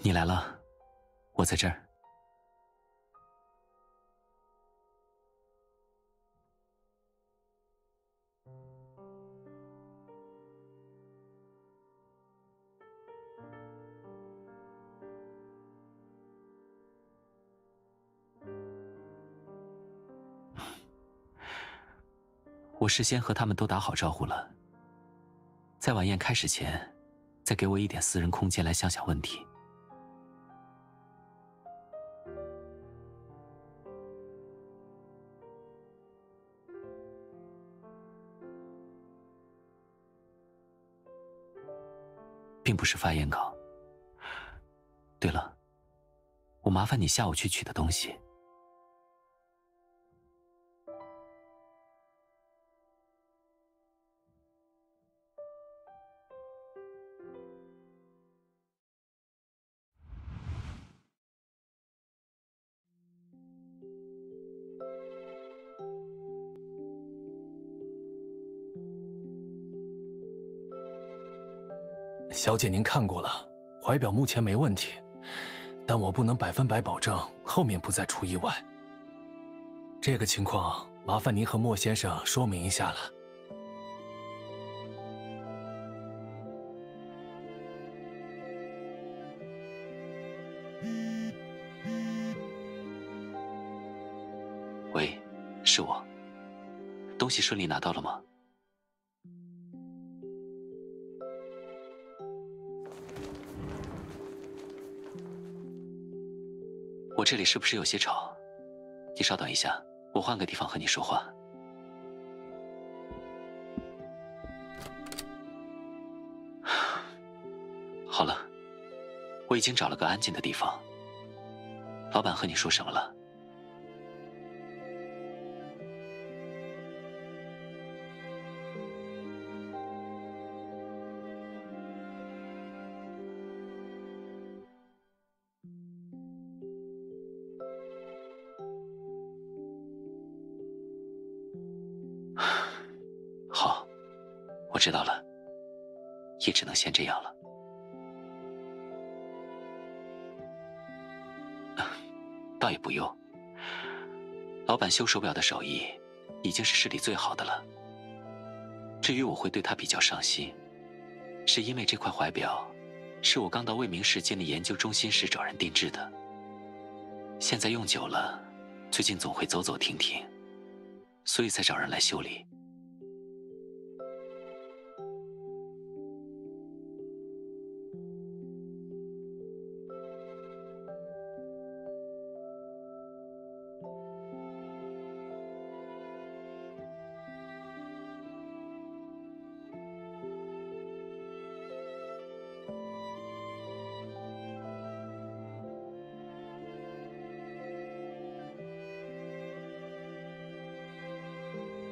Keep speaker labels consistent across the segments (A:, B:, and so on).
A: 你来了，我在这儿。我事先和他们都打好招呼了，在晚宴开始前，再给我一点私人空间来想想问题。并不是发言稿。对了，我麻烦你下午去取的东西。
B: 小姐，您看过了，怀表目前没问题，但我不能100%保证后面不再出意外。这个情况麻烦您和莫先生说明一下了。
A: 喂，是我。东西顺利拿到了吗？我这里是不是有些吵？你稍等一下，我换个地方和你说话。好了，我已经找了个安静的地方。老板和你说什么了？好，我知道了，也只能先这样了。倒也不用，老板修手表的手艺已经是市里最好的了。至于我会对他比较上心，是因为这块怀表是我刚到未名市建立研究中心时找人定制的，现在用久了，最近总会走走停停，所以才找人来修理。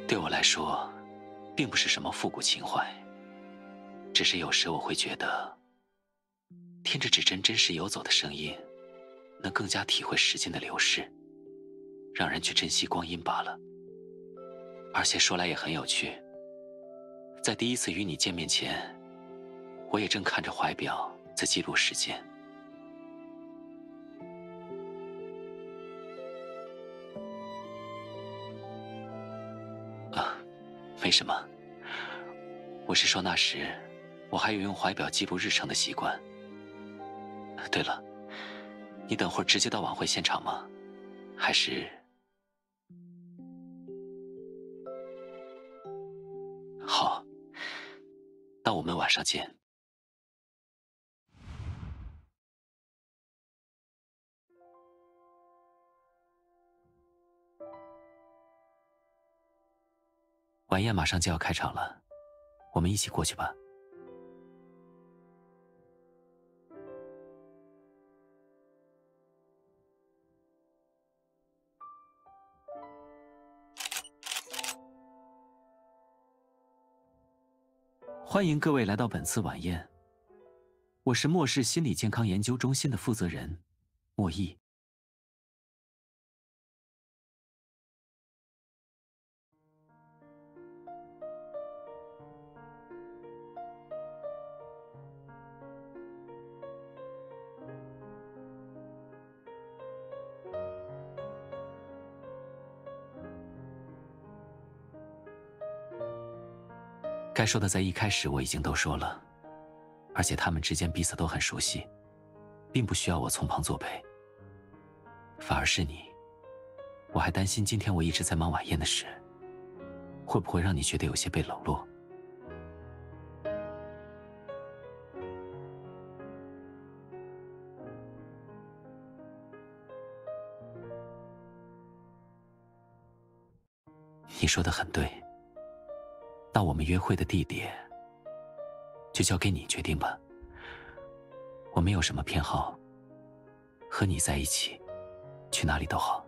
A: 对我来说，并不是什么复古情怀，只是有时我会觉得，听着指针真实游走的声音，能更加体会时间的流逝，让人去珍惜光阴罢了。而且说来也很有趣，在第一次与你见面前，我也正看着怀表在记录时间。没什么，我是说那时我还有用怀表记录日程的习惯。对了，你等会儿直接到晚会现场吗？还是……好，那我们晚上见。晚宴马上就要开场了，我们一起过去吧。欢迎各位来到本次晚宴，我是莫氏心理健康研究中心的负责人莫毅。该说的在一开始我已经都说了，而且他们之间彼此都很熟悉，并不需要我从旁作陪。反而是你，我还担心今天我一直在忙晚宴的事，会不会让你觉得有些被冷落？你说的很对，那我们约会的地点就交给你决定吧。我没有什么偏好，和你在一起，去哪里都好。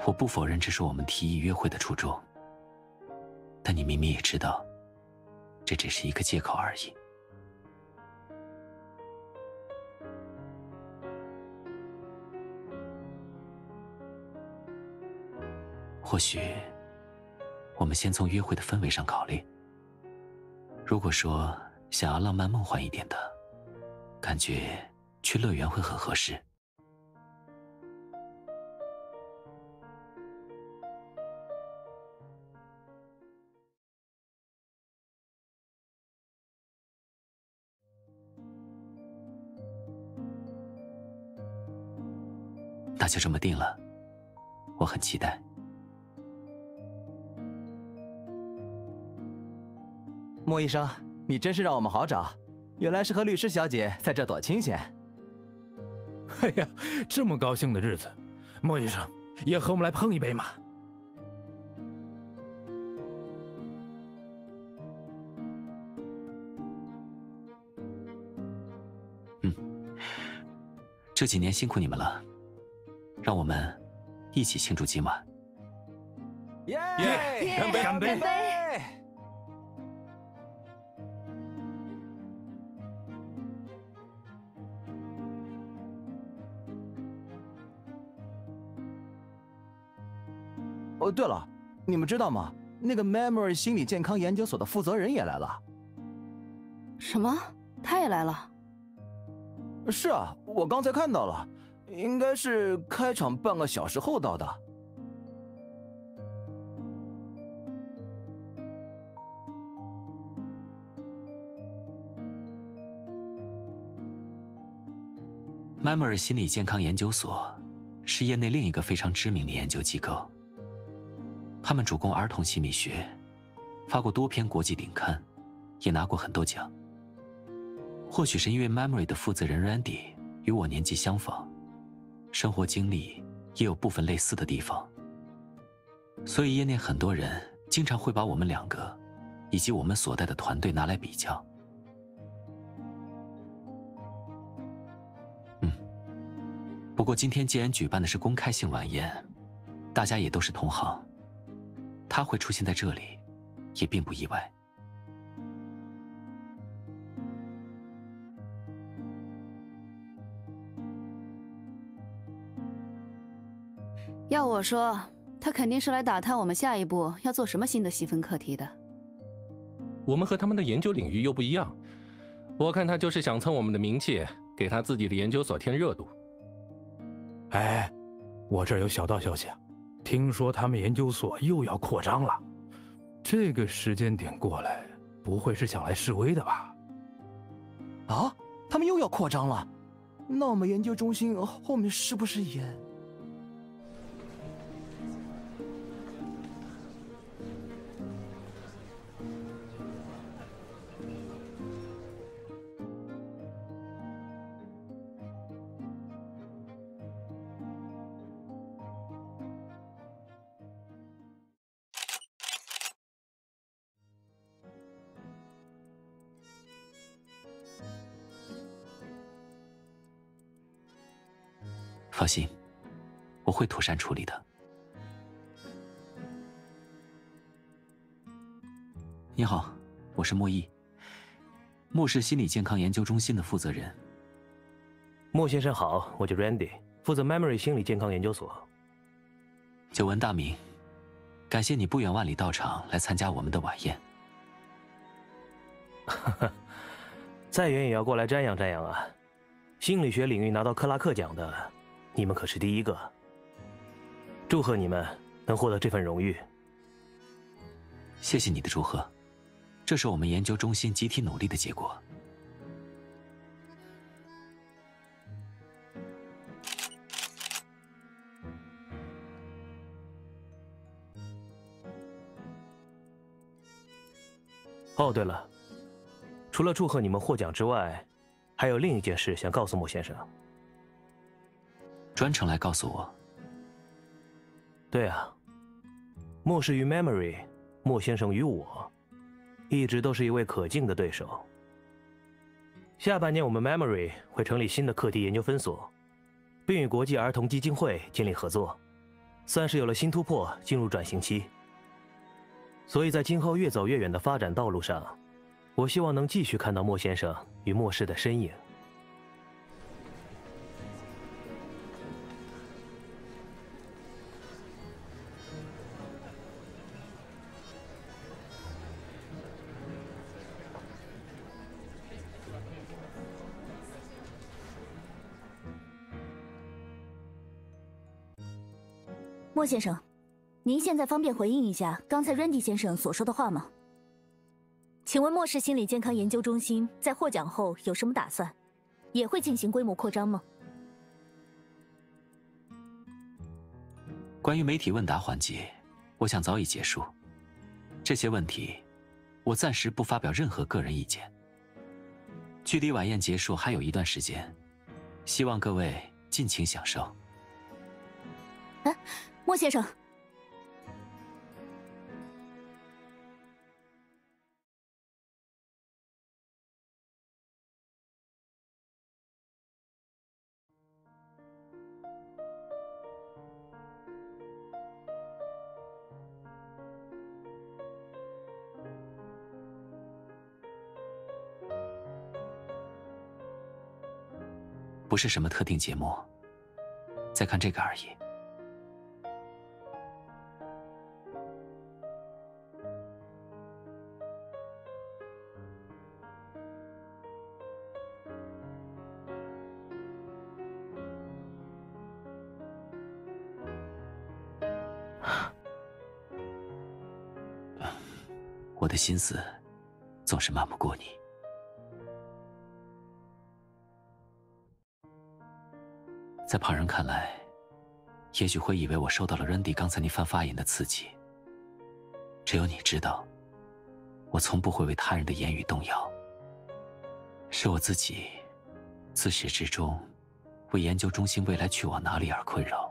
A: 我不否认这是我们提议约会的初衷，但你明明也知道，这只是一个借口而已。或许，我们先从约会的氛围上考虑。如果说想要浪漫梦幻一点的，感觉去乐园会很合适。那就这么定了，我很期待。
C: 莫医生，你真是让我们好找，原来是和律师小姐在这躲清闲。
D: 哎呀，这么高兴的日子，莫医生也和我们来碰一杯嘛。
A: 这几年辛苦你们了，让我们一起庆祝今晚。
C: 耶！
D: 干杯！干杯！
C: 哦，对了，你们知道吗？那个 Memory 心理健康研究所的负责人也来了。
E: 什么？他也来了？
C: 是啊，我刚才看到了，应该是开场半个小时后到的。
A: Memory 心理健康研究所是业内另一个非常知名的研究机构，他们主攻儿童心理学，发过多篇国际顶刊，也拿过很多奖。或许是因为 Memory 的负责人 Randy 与我年纪相仿，生活经历也有部分类似的地方，所以业内很多人经常会把我们两个以及我们所带的团队拿来比较。不过今天既然举办的是公开性晚宴，大家也都是同行，他会出现在这里，也并不意外。
E: 要我说，他肯定是来打探我们下一步要做什么新的细分课题的。
F: 我们和他们的研究领域又不一样，我看他就是想蹭我们的名气，给他自己的研究所添热度。
D: 哎，我这儿有小道消息啊，听说他们研究所又要扩张了。这个时间点过来，不会是想来示威的吧？
C: 啊，他们又要扩张了，那我们研究中心后面是不是也……
A: 放心，我会妥善处理的。你好，我是莫毅，莫氏心理健康研究中心的负责人。
G: 莫先生好，我叫 Randy， 负责 Memory 心理健康研究所。
A: 久闻大名，感谢你不远万里到场来参加我们的晚宴。
G: 再远也要过来瞻仰瞻仰啊！心理学领域拿到克拉克奖的，你们可是第一个。祝贺你们能获得这份荣誉。
A: 谢谢你的祝贺，这是我们研究中心集体努力的结果。
G: 哦，对了，除了祝贺你们获奖之外，还有另一件事想告诉莫先生。
A: 专程来告诉我？
G: 对啊，莫氏与 Memory， 莫先生与我，一直都是一位可敬的对手。下半年我们 Memory 会成立新的课题研究分所，并与国际儿童基金会建立合作，算是有了新突破，进入转型期。所以在今后越走越远的发展道路上，我希望能继续看到莫先生与莫氏的身影。
H: 莫先生，您现在方便回应一下刚才 Randy 先生所说的话吗？请问莫氏心理健康研究中心在获奖后有什么打算？也会进行规模扩张吗？
A: 关于媒体问答环节，我想早已结束。这些问题，我暂时不发表任何个人意见。距离晚宴结束还有一段时间，希望各位尽情享受。
H: 莫先生，
A: 不是什么特定节目，在看这个而已。我的心思总是瞒不过你。在旁人看来，也许会以为我受到了 Randy 刚才那番发言的刺激。只有你知道，我从不会为他人的言语动摇。是我自己，自始至终，为研究中心未来去往哪里而困扰。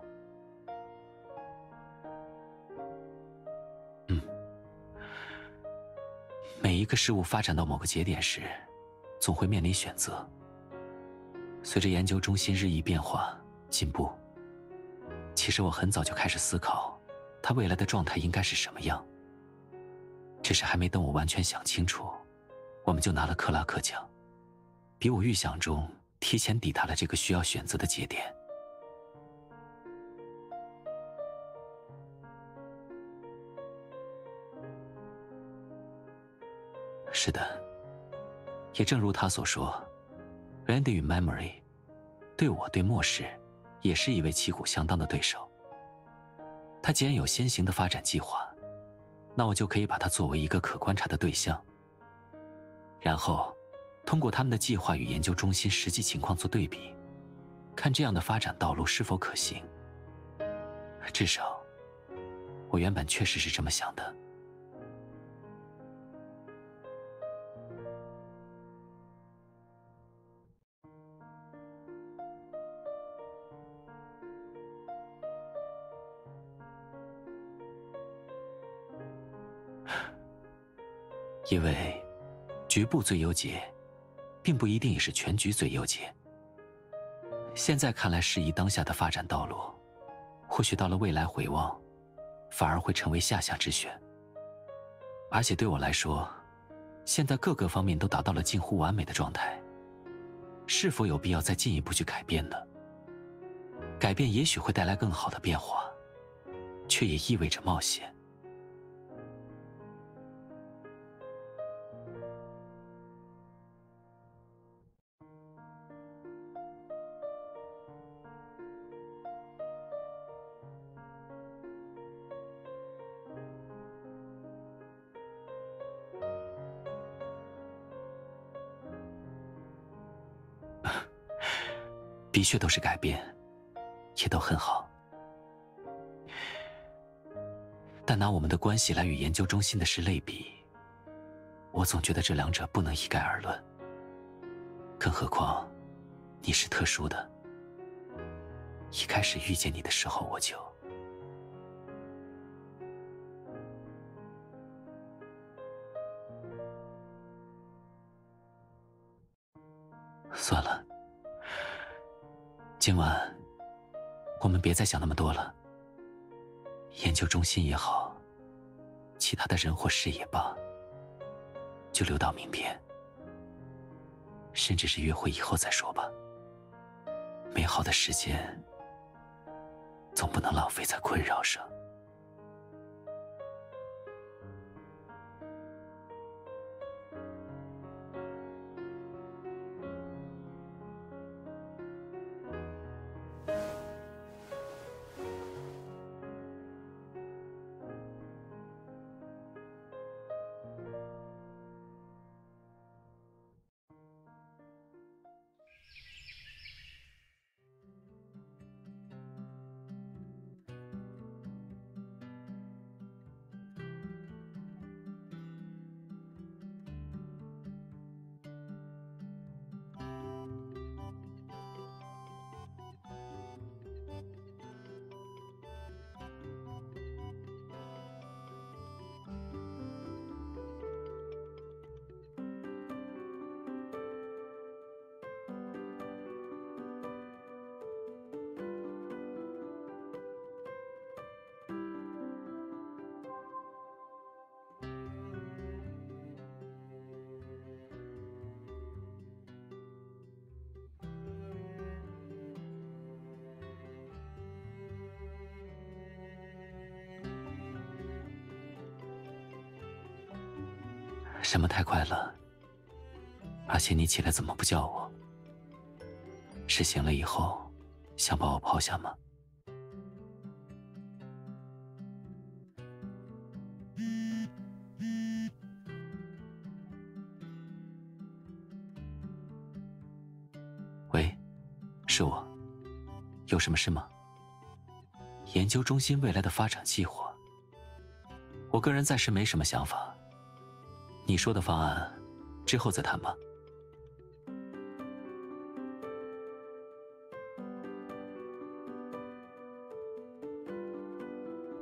A: 每一个事物发展到某个节点时，总会面临选择。随着研究中心日益变化、进步，其实我很早就开始思考，它未来的状态应该是什么样。只是还没等我完全想清楚，我们就拿了克拉克奖，比我预想中提前抵达了这个需要选择的节点。是的，也正如他所说 ，Randy 与 Memory 对我对莫氏也是一位旗鼓相当的对手。他既然有先行的发展计划，那我就可以把他作为一个可观察的对象，然后通过他们的计划与研究中心实际情况做对比，看这样的发展道路是否可行。至少，我原本确实是这么想的。因为局部最优解，并不一定也是全局最优解。现在看来适宜当下的发展道路，或许到了未来回望，反而会成为下之选。而且对我来说，现在各个方面都达到了近乎完美的状态，是否有必要再进一步去改变呢？改变也许会带来更好的变化，却也意味着冒险。的确都是改变，也都很好。但拿我们的关系来与研究中心的事类比，我总觉得这两者不能一概而论。更何况，你是特殊的。一开始遇见你的时候，我就……算了，今晚我们别再想那么多了。研究中心也好，其他的人或事也罢，就留到明天，甚至是约会以后再说吧。美好的时间总不能浪费在困扰上。什么太快了？而且你起来怎么不叫我？是醒了以后想把我抛下吗？喂，是我，有什么事吗？研究中心未来的发展计划，我个人暂时没什么想法。你说的方案，之后再谈吧。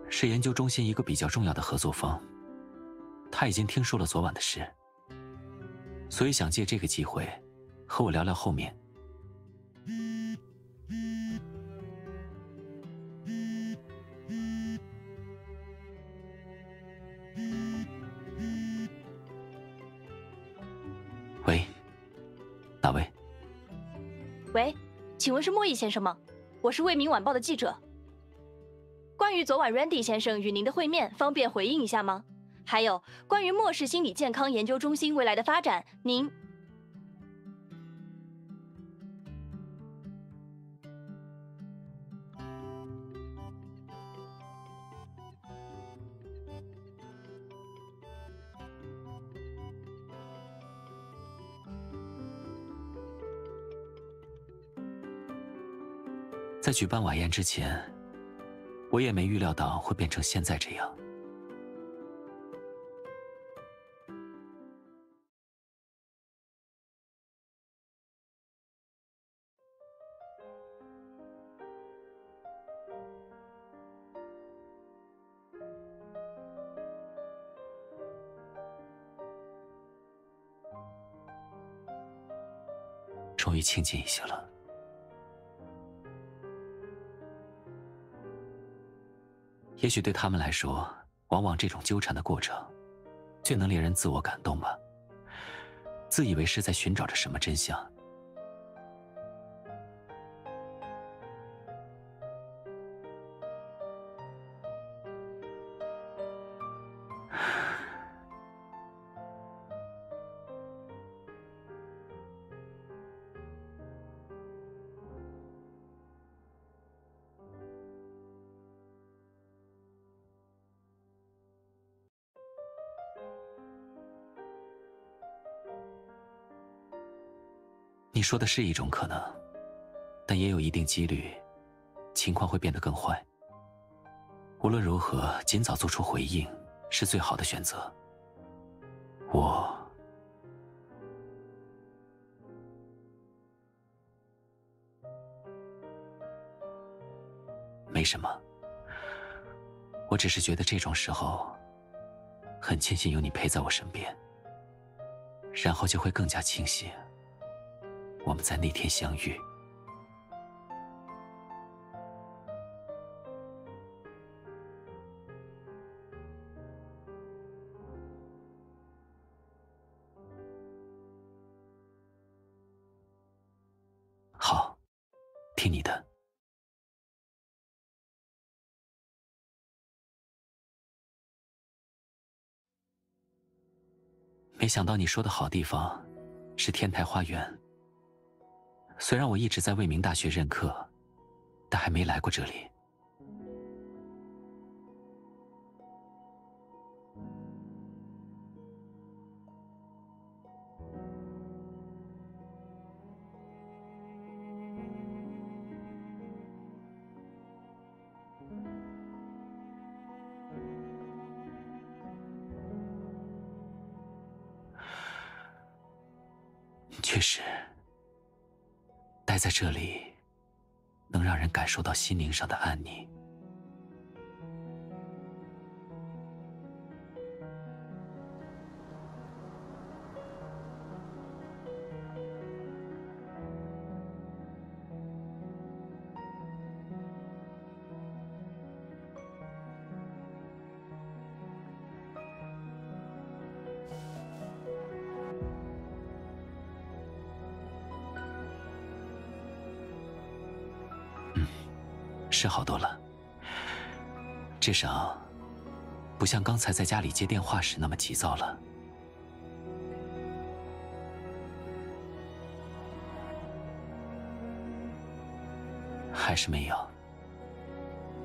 A: 是研究中心一个比较重要的合作方，他已经听说了昨晚的事，所以想借这个机会和我聊聊后面。喂，哪位？
I: 喂，请问是莫弈先生吗？我是卫民晚报的记者。关于昨晚 Randy 先生与您的会面，方便回应一下吗？还有关于莫氏心理健康研究中心未来的发展，您……
A: 在举办晚宴之前，我也没预料到会变成现在这样。终于清静一些了。也许对他们来说，往往这种纠缠的过程，最能令人自我感动吧。自以为是在寻找着什么真相。你说的是一种可能，但也有一定几率，情况会变得更坏。无论如何，尽早做出回应是最好的选择。没什么，我只是觉得这种时候，很庆幸有你陪在我身边，然后就会更加庆幸我们在那天相遇。好，听你的。没想到你说的好地方是天台花园。虽然我一直在未名大学任课，但还没来过这里。确实，待在这里，能让人感受到心灵上的安宁。是好多了，至少不像刚才在家里接电话时那么急躁了。还是没有。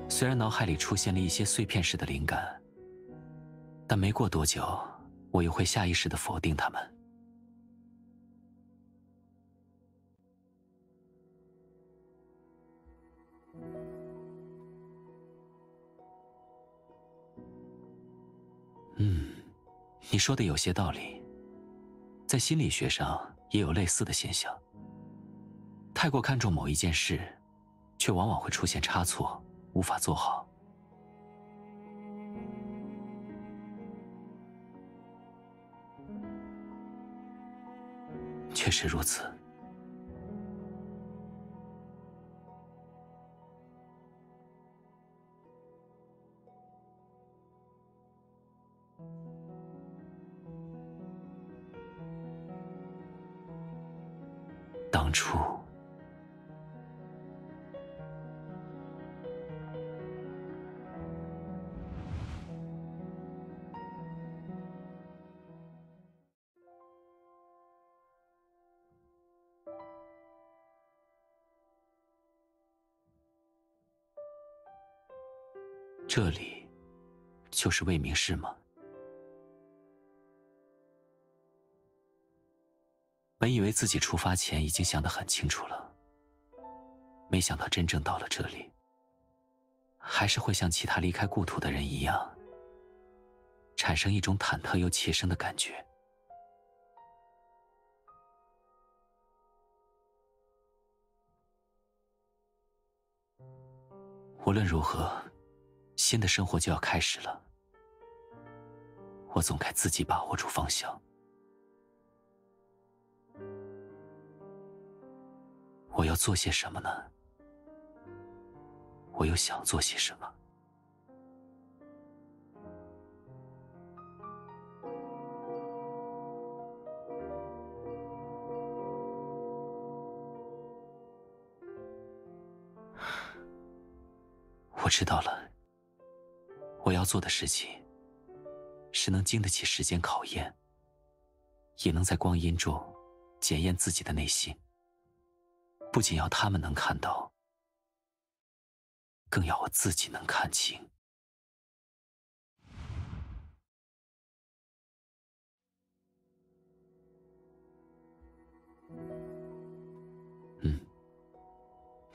A: 虽然脑海里出现了一些碎片式的灵感，但没过多久，我又会下意识地否定它们。你说的有些道理，在心理学上也有类似的现象。太过看重某一件事，却往往会出现差错，无法做好。确实如此。当初，这里就是未名市吗？本以为自己出发前已经想得很清楚了，没想到真正到了这里，还是会像其他离开故土的人一样，产生一种忐忑又切身的感觉。无论如何，新的生活就要开始了，我总该自己把握住方向。我要做些什么呢？我又想做些什么？我知道了，我要做的事情是能经得起时间考验，也能在光阴中检验自己的内心。不仅要他们能看到，更要我自己能看清。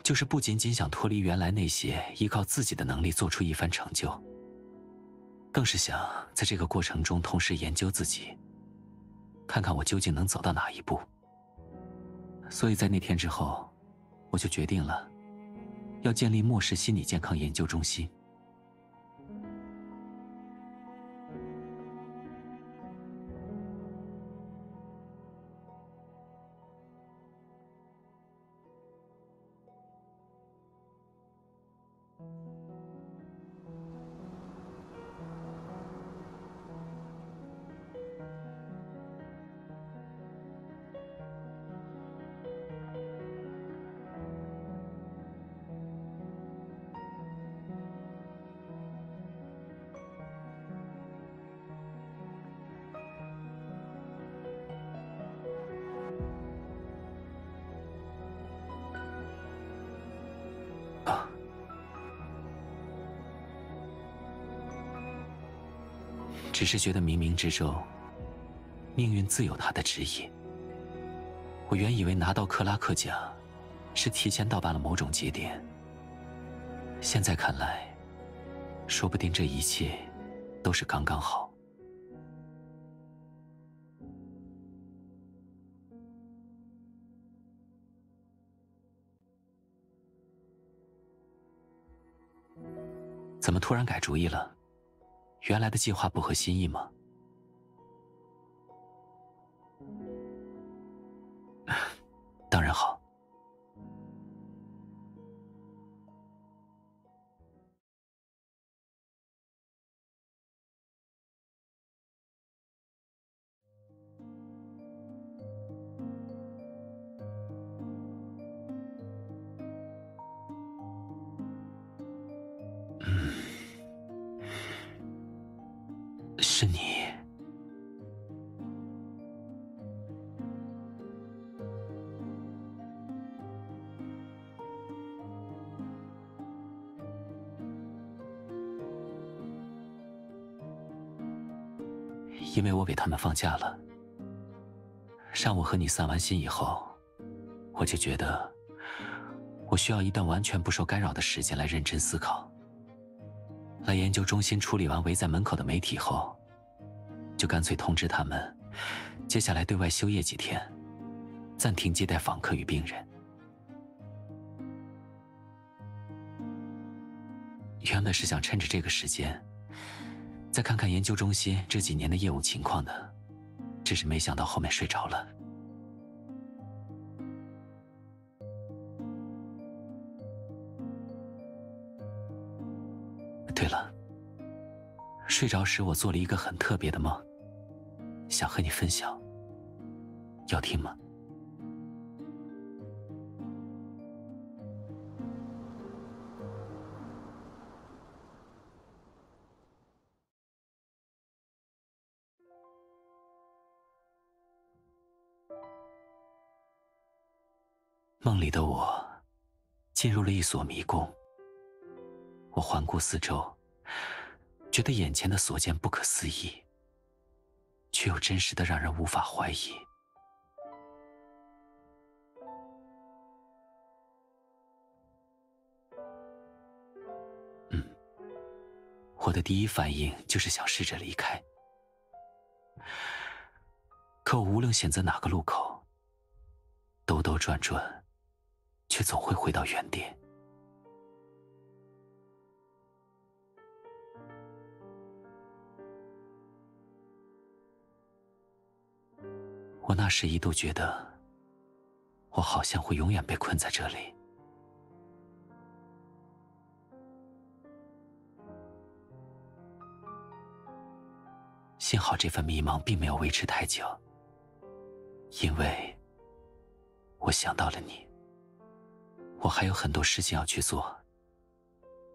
A: 就是不仅仅想脱离原来那些依靠自己的能力做出一番成就，更是想在这个过程中同时研究自己，看看我究竟能走到哪一步。所以在那天之后，我就决定了要建立末世心理健康研究中心。只是觉得冥冥之中，命运自有它的旨意。我原以为拿到克拉克奖，是提前到达了某种节点。现在看来，说不定这一切都是刚刚好。怎么突然改主意了？原来的计划不合心意吗？当然好。是你。因为我给他们放假了。上午和你散完心以后，我就觉得我需要一段完全不受干扰的时间来认真思考。来研究中心处理完围在门口的媒体后，就干脆通知他们，接下来对外休业几天，暂停接待访客与病人。原本是想趁着这个时间，再看看研究中心这几年的业务情况的，只是没想到后面睡着了。对了，睡着时我做了一个很特别的梦，想和你分享，要听吗？梦里的我进入了一所迷宫，我环顾四周，觉得眼前的所见不可思议，却又真实的让人无法怀疑。我的第一反应就是想试着离开，可我无论选择哪个路口，兜兜转转，却总会回到原点。我那时一度觉得，我好像会永远被困在这里。幸好这份迷茫并没有维持太久，因为我想到了你，我还有很多事情要去做，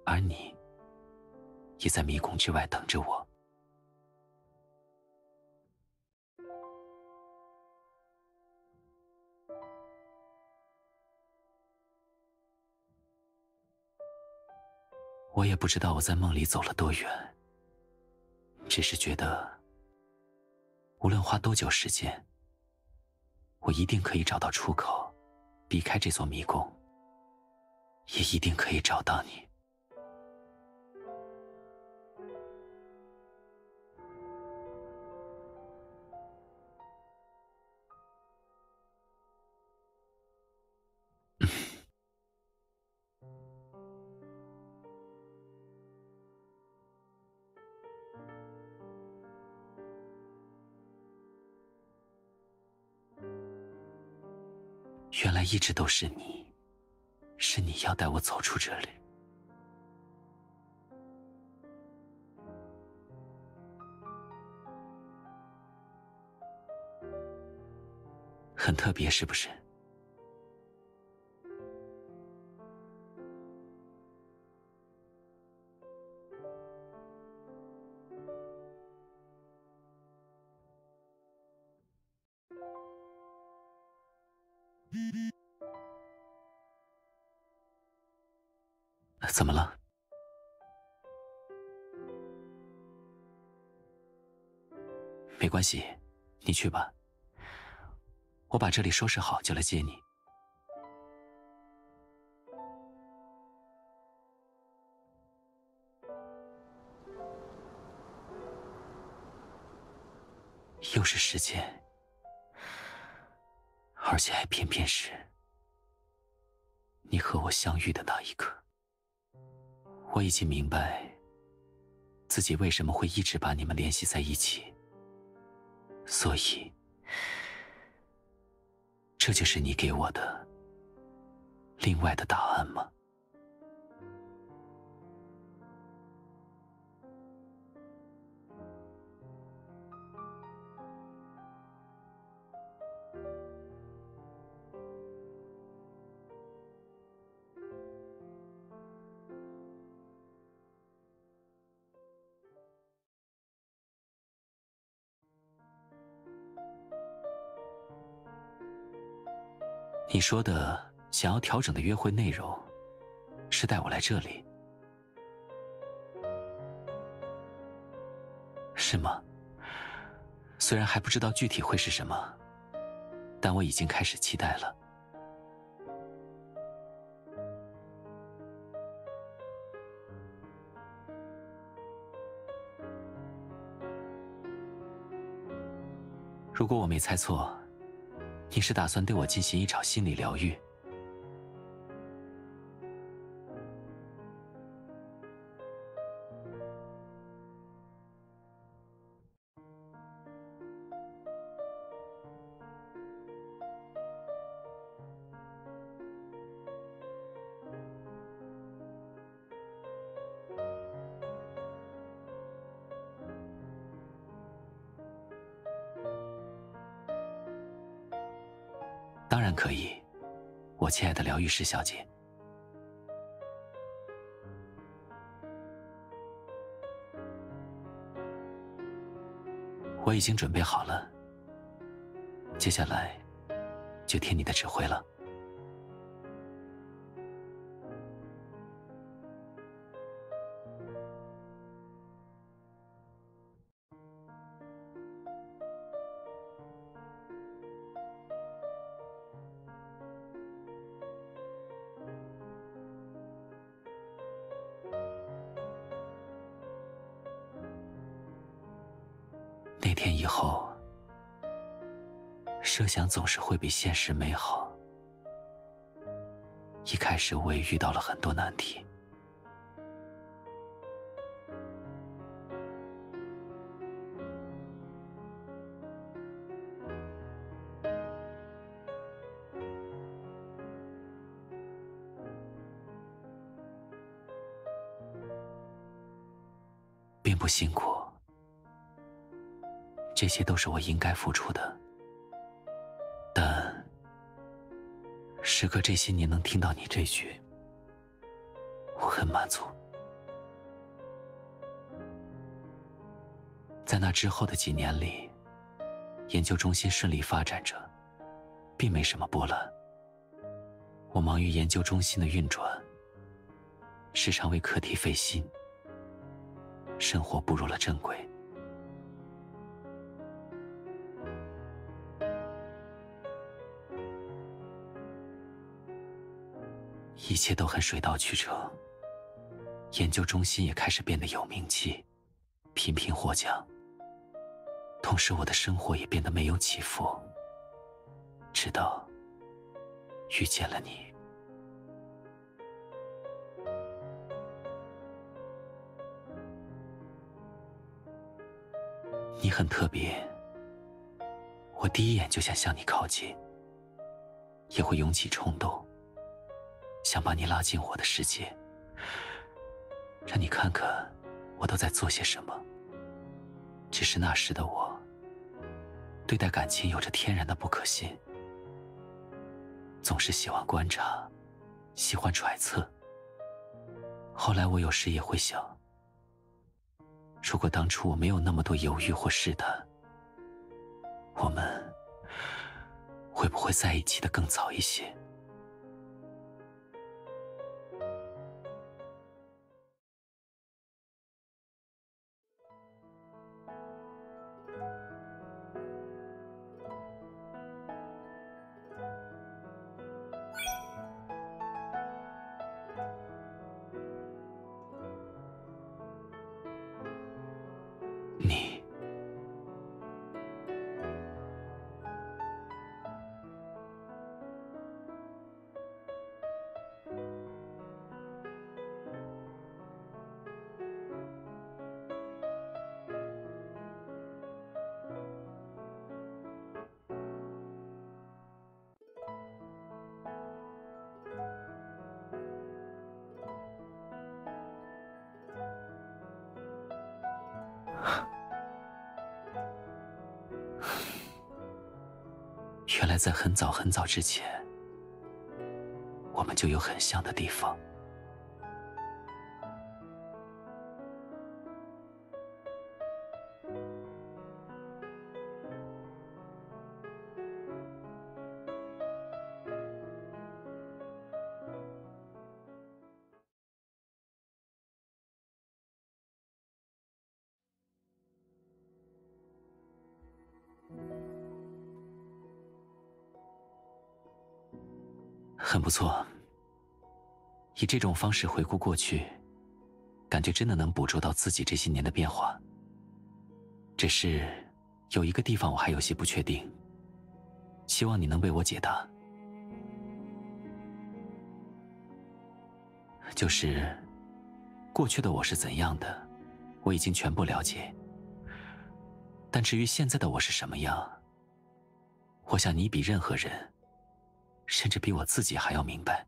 A: 而你也在迷宫之外等着我。我也不知道我在梦里走了多远，只是觉得无论花多久时间，我一定可以找到出口，避开这座迷宫。也一定可以找到你。原来一直都是你，是你要带我走出这里。很特别，是不是？怎么了？没关系，你去吧。我把这里收拾好就来接你。又是时间，而且还偏偏是你和我相遇的那一刻。我已经明白自己为什么会一直把你们联系在一起，所以这就是你给我的另外的答案吗？你说的想要调整的约会内容，是带我来这里，是吗？虽然还不知道具体会是什么，但我已经开始期待了。如果我没猜错，你是打算对我进行一场心理疗愈？当然可以，我亲爱的疗愈师小姐。我已经准备好了，接下来就听你的指挥了。那天以后，设想总是会比现实美好。一开始我也遇到了很多难题，并不辛苦。这些都是我应该付出的，但时隔这些年能听到你这句，我很满足。在那之后的几年里，研究中心顺利发展着，并没什么波澜。我忙于研究中心的运转，时常为课题费心，生活步入了正轨。一切都很水到渠成，研究中心也开始变得有名气，频频获奖。同时我的生活也变得没有起伏，直到遇见了你。你很特别，我第一眼就想向你靠近，也会涌起冲动，想把你拉进我的世界，让你看看我都在做些什么。只是那时的我，对待感情有着天然的不可信，总是喜欢观察，喜欢揣测。后来我有时也会想，如果当初我没有那么多犹豫或试探，我们会不会在一起的更早一些？你原来在很早很早之前，我们就有很像的地方。很不错，以这种方式回顾过去，感觉真的能捕捉到自己这些年的变化。只是有一个地方我还有些不确定，希望你能为我解答。就是过去的我是怎样的，我已经全部了解。但至于现在的我是什么样，我想你比任何人，甚至比我自己还要明白。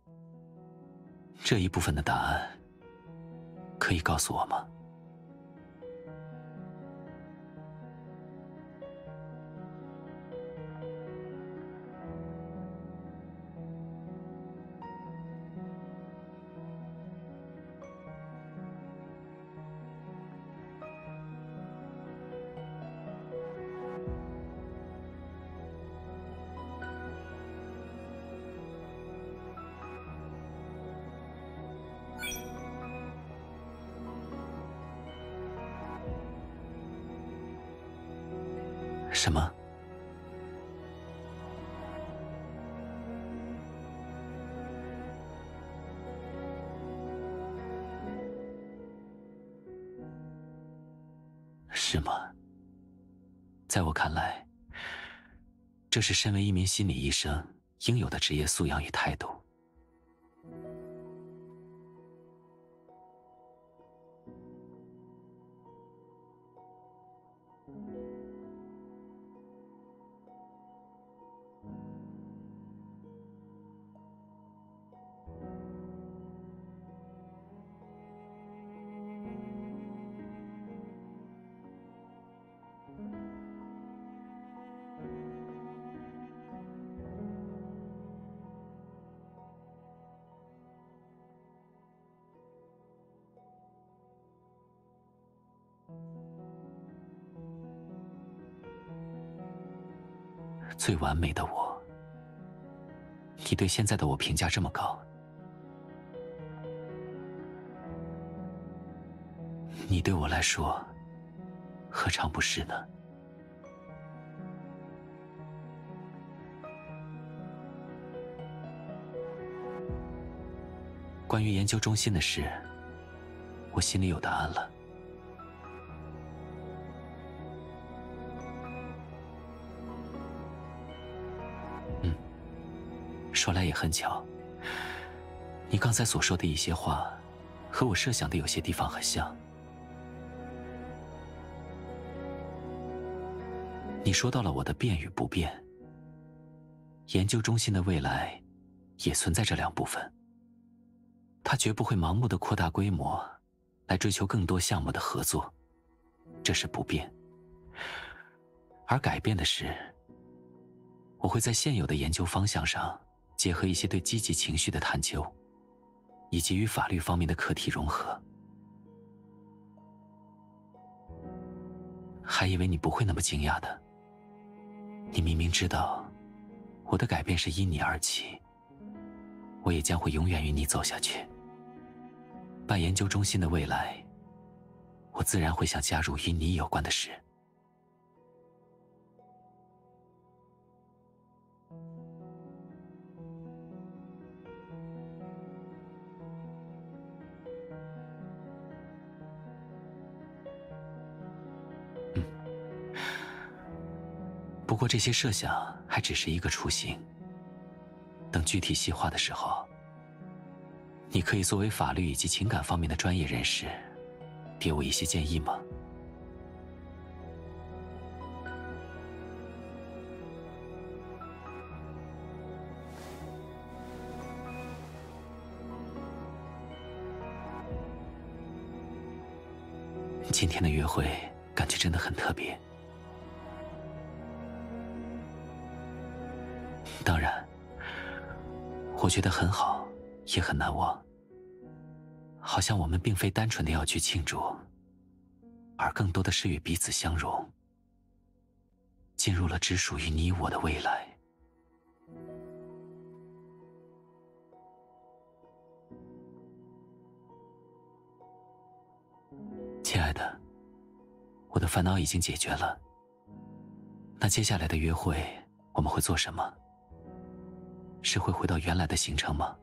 A: 这一部分的答案，可以告诉我吗？什么？是吗？在我看来，这是身为一名心理医生应有的职业素养与态度。最完美的我，你对现在的我评价这么高，你对我来说，何尝不是呢？关于研究中心的事，我心里有答案了。说来也很巧，你刚才所说的一些话，和我设想的有些地方很像。你说到了我的变与不变，研究中心的未来也存在这两部分。它绝不会盲目的扩大规模，来追求更多项目的合作，这是不变。而改变的是，我会在现有的研究方向上结合一些对积极情绪的探究，以及与法律方面的课题融合。还以为你不会那么惊讶的，你明明知道我的改变是因你而起，我也将会永远与你走下去。办研究中心的未来，我自然会想加入与你有关的事。不过这些设想还只是一个雏形，等具体细化的时候，你可以作为法律以及情感方面的专业人士，给我一些建议吗？今天的约会感觉真的很特别。当然，我觉得很好，也很难忘。好像我们并非单纯的要去庆祝，而更多的是与彼此相融，进入了只属于你我的未来。亲爱的，我的烦恼已经解决了。那接下来的约会我们会做什么？是会回到原来的行程吗？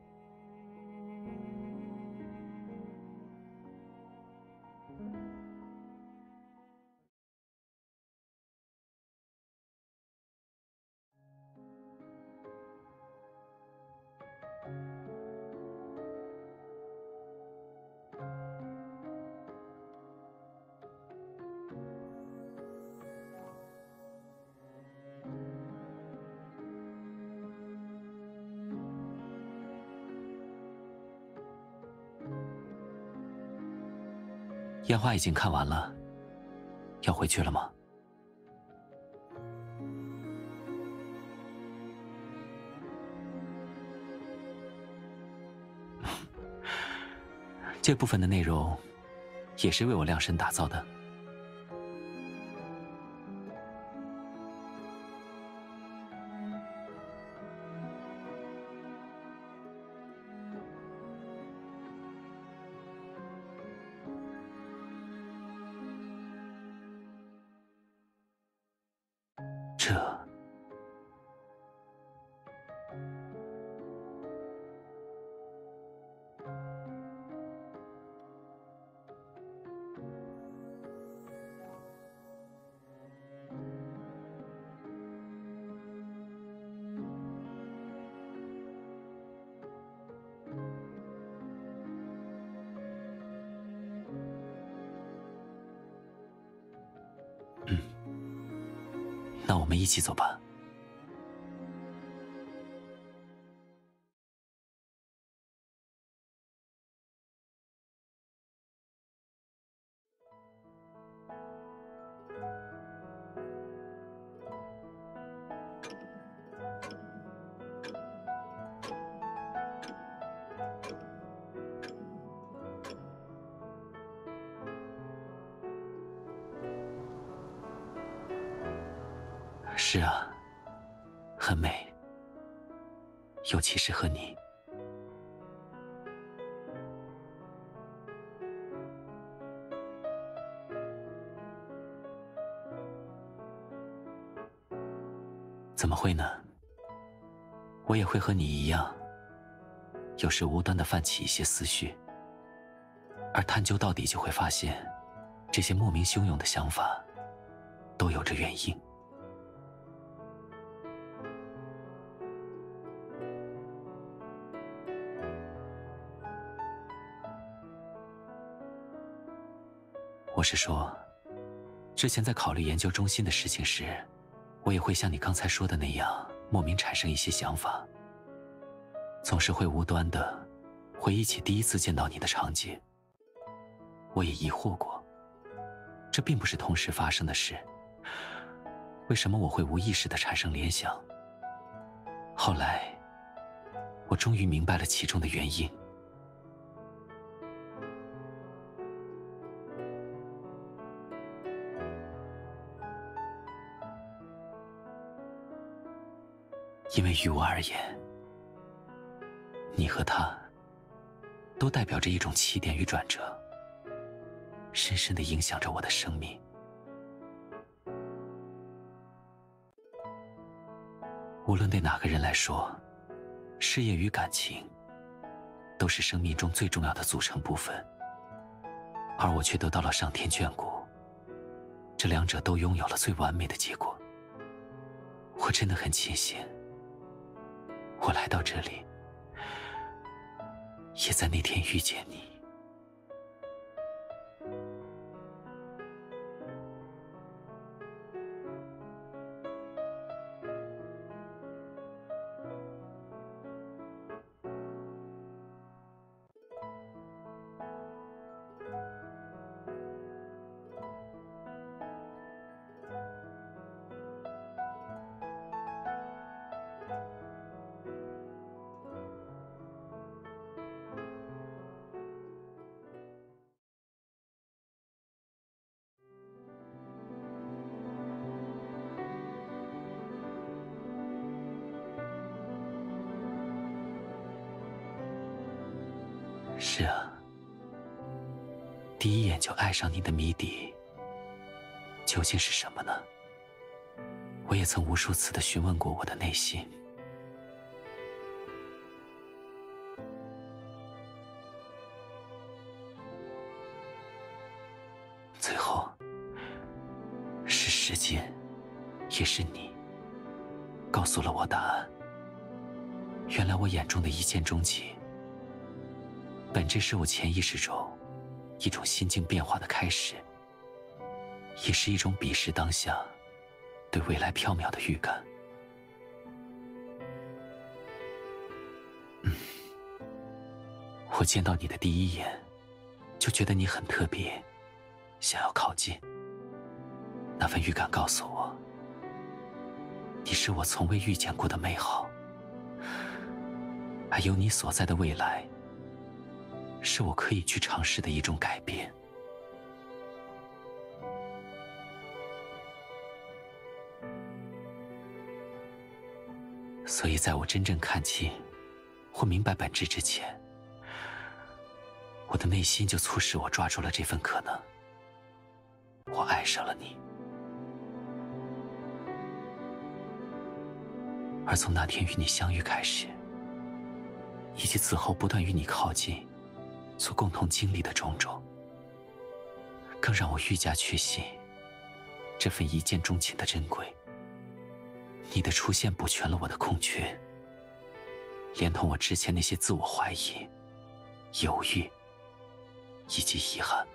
A: 烟花已经看完了，要回去了吗？这部分的内容也是为我量身打造的。那我们一起走吧。是啊，很美，尤其是和你。怎么会呢？我也会和你一样，有时无端地泛起一些思绪，而探究到底就会发现，这些莫名汹涌的想法都有着原因。我是说，之前在考虑研究中心的事情时，我也会像你刚才说的那样，莫名产生一些想法，总是会无端地回忆起第一次见到你的场景。我也疑惑过，这并不是同时发生的事，为什么我会无意识地产生联想？后来，我终于明白了其中的原因。因为于我而言，你和他都代表着一种起点与转折，深深地影响着我的生命。无论对哪个人来说，事业与感情都是生命中最重要的组成部分，而我却得到了上天眷顾，这两者都拥有了最完美的结果。我真的很庆幸，我来到这里，也在那天遇见你。是啊，第一眼就爱上你的谜底究竟是什么呢？我也曾无数次地询问过我的内心。最后，是时间，也是你，告诉了我答案。原来我眼中的一见钟情，本质是我潜意识中一种心境变化的开始，也是一种彼时当下对未来缥缈的预感。我见到你的第一眼，就觉得你很特别，想要靠近。那份预感告诉我，你是我从未遇见过的美好，而有你所在的未来，是我可以去尝试的一种改变。所以在我真正看清或明白本质之前，我的内心就促使我抓住了这份可能，我爱上了你。而从那天与你相遇开始，以及此后不断与你靠近所共同经历的种种，更让我愈加确信这份一见钟情的珍贵。你的出现补全了我的空缺，连同我之前那些自我怀疑、犹豫以及遗憾。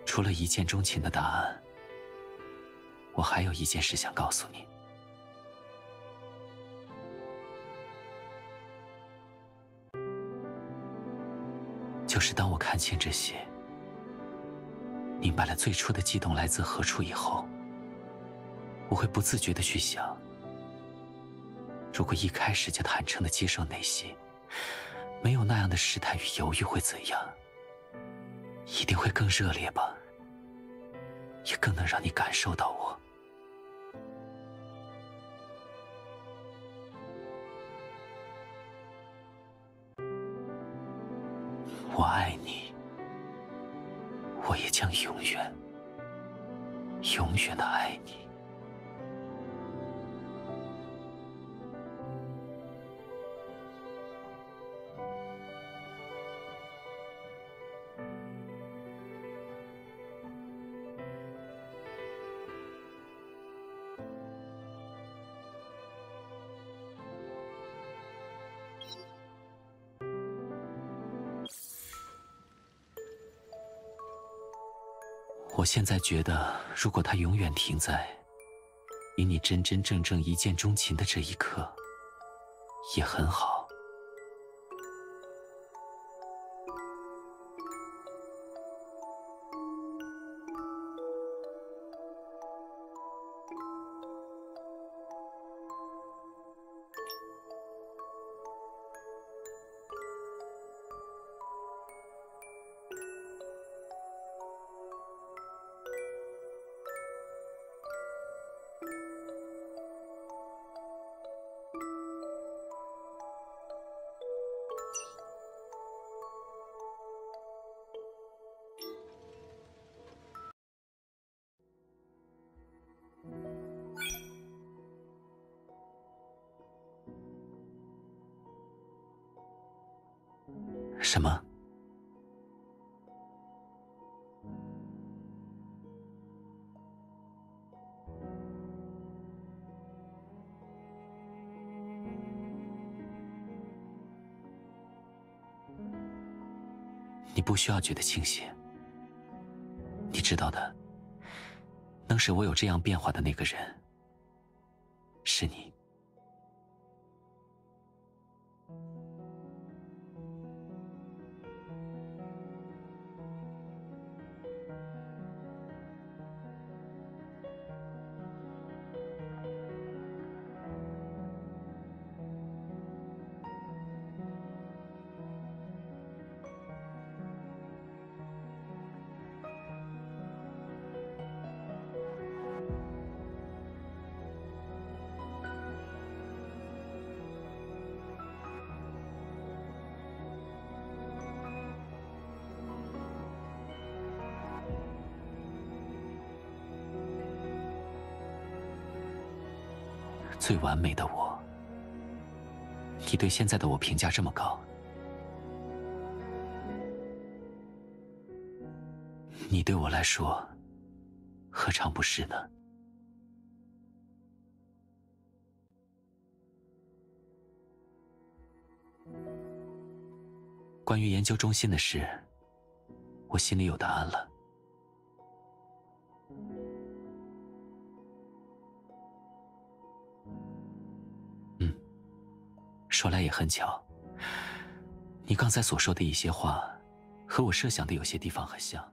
A: 除了一见钟情的答案，我还有一件事想告诉你。就是当我看清这些，明白了最初的悸动来自何处以后，我会不自觉地去想，如果一开始就坦诚地接受内心，没有那样的试探与犹豫会怎样？一定会更热烈吧，也更能让你感受到我。我爱你，我也将永远、永远的爱你。我现在觉得，如果它永远停在与你真真正正一见钟情的这一刻，也很好。什么？你不需要觉得庆幸。你知道的，能使我有这样变化的那个人，是你。最完美的我，你对现在的我评价这么高，你对我来说，何尝不是呢？关于研究中心的事，我心里有答案了。说来也很巧，你刚才所说的一些话，和我设想的有些地方很像。